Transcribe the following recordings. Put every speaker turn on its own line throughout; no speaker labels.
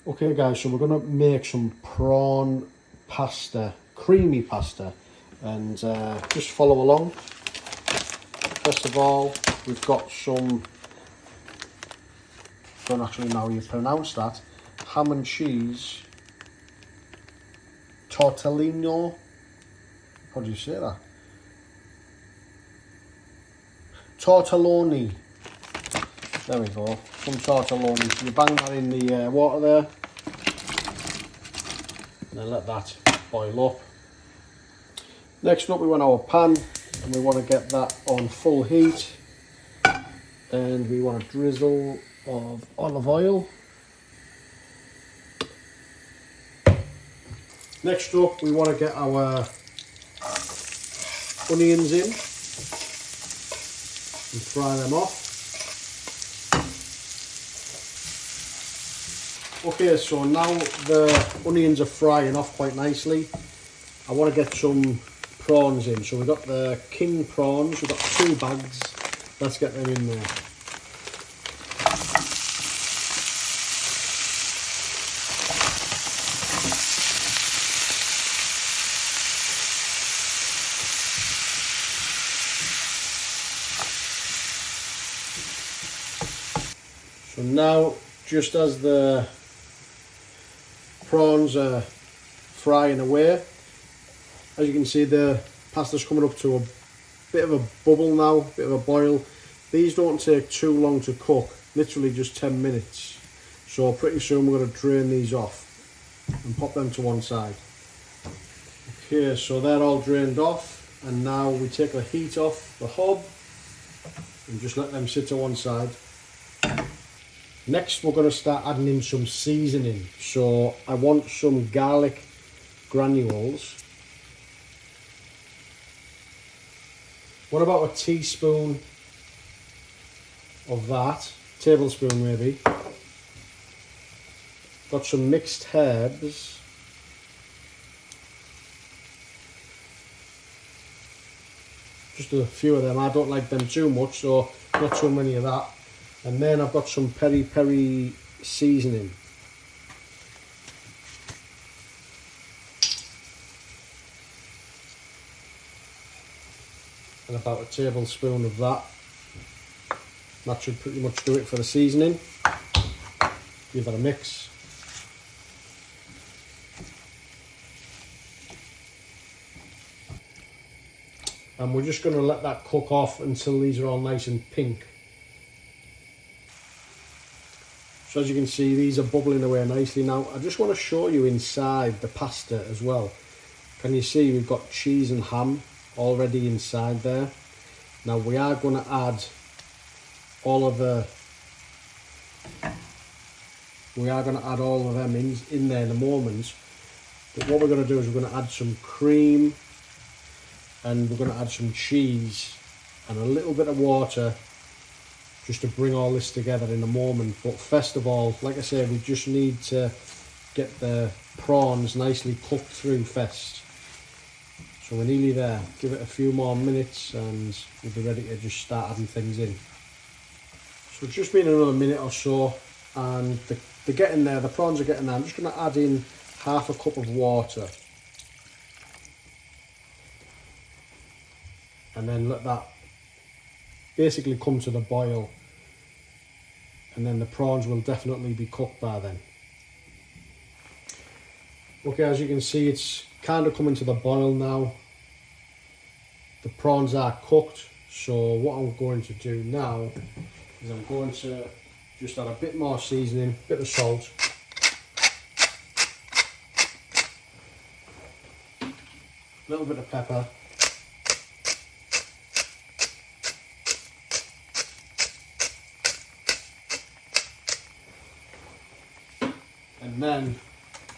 Okay guys, so we're going to make some prawn pasta, creamy pasta, and just follow along. First of all, we've got some, don't actually know how you pronounce that, ham and cheese, tortellino, how do you say that? Tortelloni. There we go, some tortelloni. So you bang that in the water there, and then let that boil up. Next up we want our pan, and we want to get that on full heat, and we want a drizzle of olive oil. Next up we want to get our onions in and fry them off. Okay, so now the onions are frying off quite nicely. I want to get some prawns in. So we've got the king prawns, we've got 2 bags. Let's get them in there. So now, just as the prawns are frying away, as you can see the pasta's coming up to a bit of a bubble now, a bit of a boil. These don't take too long to cook, literally just 10 minutes. So pretty soon we're going to drain these off and pop them to one side. Okay, so they're all drained off, and now we take the heat off the hob and just let them sit to one side. Next we're going to start adding in some seasoning. So I want some garlic granules. What about a teaspoon of that? Tablespoon maybe. Got some mixed herbs. Just a few of them. I don't like them too much, so not too many of that. And then I've got some peri-peri seasoning. And about a tablespoon of that. That should pretty much do it for the seasoning. Give that a mix. And we're just going to let that cook off until these are all nice and pink. So as you can see, these are bubbling away nicely now. I just want to show you inside the pasta as well. Can you see we've got cheese and ham already inside there? Now we are going to add all of them in there in a moment. But what we're going to do is we're going to add some cream, and we're going to add some cheese and a little bit of water, just to bring all this together in a moment. But first of all, like I said, we just need to get the prawns nicely cooked through first. So we're nearly there. Give it a few more minutes and we'll be ready to just start adding things in. So it's just been another minute or so, and they're getting there, the prawns are getting there. I'm just going to add in half a cup of water. And then let that basically come to the boil, and then the prawns will definitely be cooked by then. Okay, as you can see, it's kind of coming to the boil now. The prawns are cooked, so what I'm going to do now is I'm going to just add a bit more seasoning, a bit of salt, a little bit of pepper, and then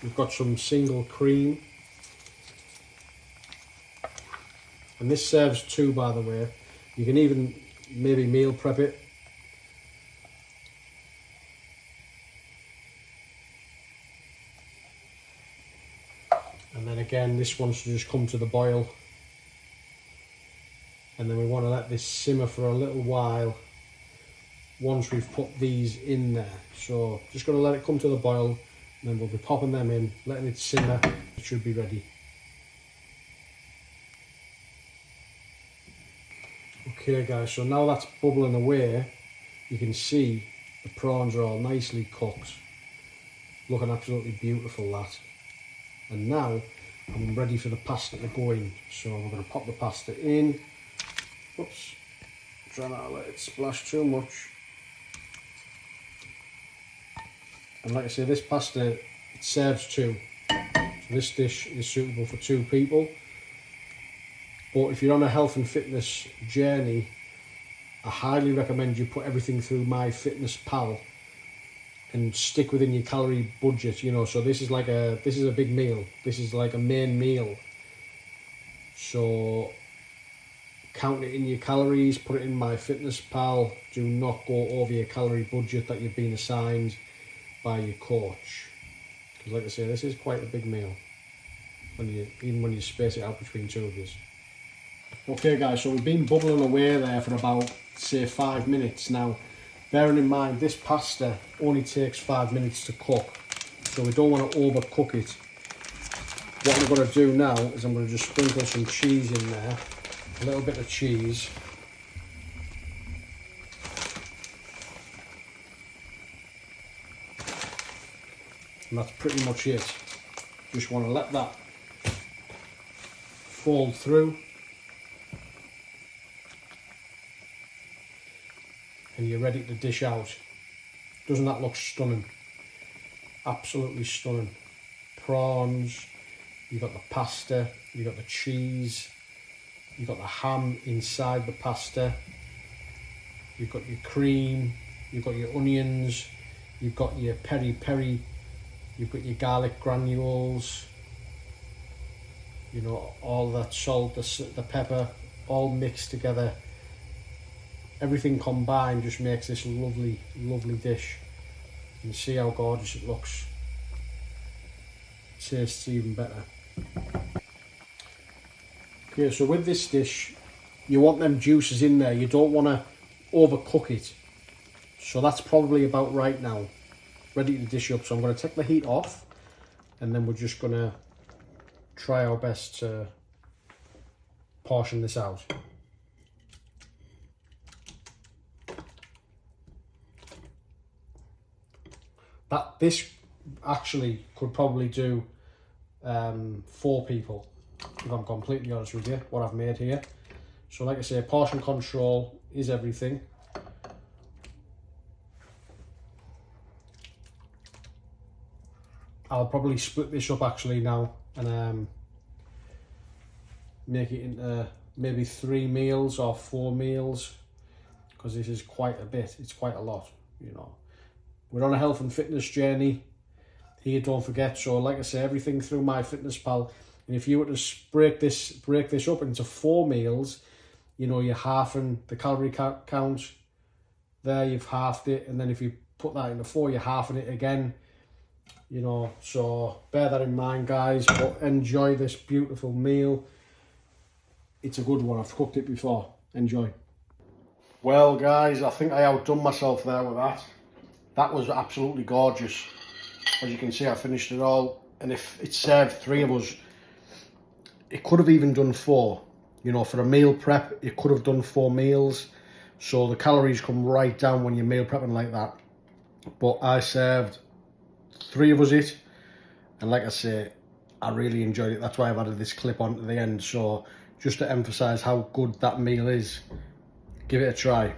we've got some single cream, and this serves 2, by the way. You can even maybe meal prep it. And then again, this wants to just come to the boil, and then we want to let this simmer for a little while once we've put these in there. So just going to let it come to the boil, And then we'll be popping them in, letting it simmer. It should be ready. Okay guys, so now that's bubbling away, you can see the prawns are all nicely cooked. Looking absolutely beautiful, that. And now I'm ready for the pasta to go in. So we're going to pop the pasta in. Oops, try not to let it splash too much. And like I say, this pasta, it serves two. So this dish is suitable for 2 people. But if you're on a health and fitness journey, I highly recommend you put everything through MyFitnessPal and stick within your calorie budget, you know. So this is a big meal. This is like a main meal. So count it in your calories, put it in MyFitnessPal. Do not go over your calorie budget that you've been assigned by your coach. Because like I say, this is quite a big meal, even when you space it out between 2 of you. Okay guys, so we've been bubbling away there for about, say, 5 minutes now. Bearing in mind, this pasta only takes 5 minutes to cook, so we don't want to overcook it. What I'm going to do now is I'm going to just sprinkle some cheese in there, a little bit of cheese. And that's pretty much it. Just want to let that fold through. And you're ready to dish out. Doesn't that look stunning? Absolutely stunning. Prawns, you've got the pasta, you've got the cheese, you've got the ham inside the pasta, you've got your cream, you've got your onions, you've got your peri-peri, you've got your garlic granules, you know, all that salt, the pepper, all mixed together. Everything combined just makes this lovely, lovely dish. You can see how gorgeous it looks. It tastes even better. Okay, so with this dish, you want them juices in there. You don't want to overcook it. So that's probably about right now. Ready to dish up. So I'm going to take the heat off, and then we're just going to try our best to portion this out. This actually could probably do 4 people, if I'm completely honest with you, what I've made here. So like I say, portion control is everything. I'll probably split this up actually now and make it into maybe 3 meals or 4 meals, because this is quite a bit, it's quite a lot, you know. We're on a health and fitness journey here, don't forget. So like I say, everything through MyFitnessPal. And if you were to break this up into 4 meals, you know, you're halving the calorie count there, you've halved it. And then if you put that into 4, you're halving it again, you know. So bear that in mind, guys, but enjoy this beautiful meal. It's a good one. I've cooked it before. Enjoy. Well, guys, I think I outdone myself there with that. That was absolutely gorgeous. As you can see, I finished it all. And if it served 3 of us, it could have even done 4. You know, for a meal prep, it could have done 4 meals. So the calories come right down when you're meal prepping like that. But I served 3 of us it. And like I say, I really enjoyed it. That's why I've added this clip on to the end. So just to emphasise how good that meal is, give it a try.